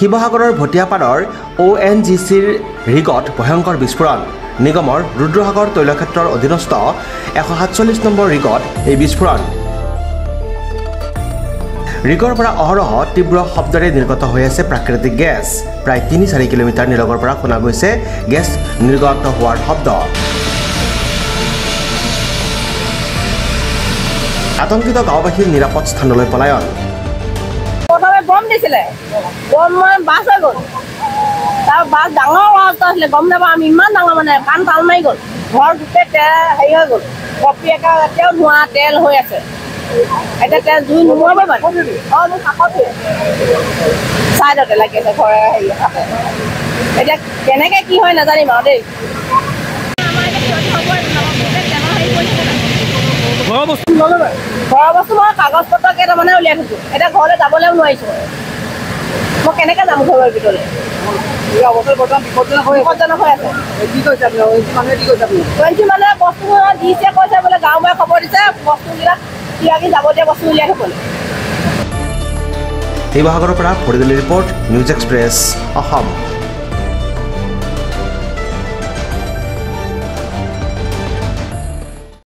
শিৱসাগৰৰ ভটিয়াপাৰৰ ONGCৰ ৰিগত ভয়ংকৰ বিস্ফোৰণ নিগমৰ ৰুদ্ৰসাগৰ তৈলক্ষেত্ৰৰ অধীনস্থ 147 নম্বৰ ৰিগত এই বিস্ফোৰণ ৰিগৰ পৰা অহৰহ তীব্ৰ শব্দৰে নিৰ্গত হৈ আছে প্ৰাকৃতিক গেছ প্ৰায় 3-4 কিলোমিটাৰ নিলগৰ পৰা শুনা গৈছে গেছ নিৰ্গত হোৱাৰ শব্দ আতংকিত গাঁওবাসীৰ নিৰাপদ স্থানলৈ পলায়ন প্ৰথমে বম দিছিলে বম বাছ হৈ গ'ল তাৰ বাছ ডাঙৰ অৱস্থা আছিলে গম নাপাওঁ আমি ইমান ডাঙৰ মানে কাণ তাল মাৰি গ'ল ঘৰ গোটেই হেৰি হৈ গ'ল কপি একা এতিয়াও ধোঁৱা তেল হৈ আছে এতিয়া তেল জুই নোমোৱাব মানে মোৰ কাষতে ছাইডতে লাগি আছে ঘৰে হেৰি কাষে এতিয়া কেনেকৈ কি হয় নাজানিম আৰু দেই ঘৰৰ বস্তু মই কাগজ পত্ৰ কেইটামানে উলিয়াই থৈছোঁ এতিয়া ঘৰলৈ যাবলৈও নোৱাৰিছোঁ মই কেনেকৈ যাম ঘৰৰ ভিতৰলৈ বিপদজনক হৈ আছে মানুহে বস্তু দিছে কৈছে বোলে গাঁওবুঢ়াই খবৰ দিছে বস্তুবিলাক কিবাকি যাবতীয় বস্তু উলিয়াই থ'বলৈ শিৱসাগৰৰ পৰা ফৰিদুলি ৰিপৰ্ট নিউজ এক্সপ্ৰেছ অসম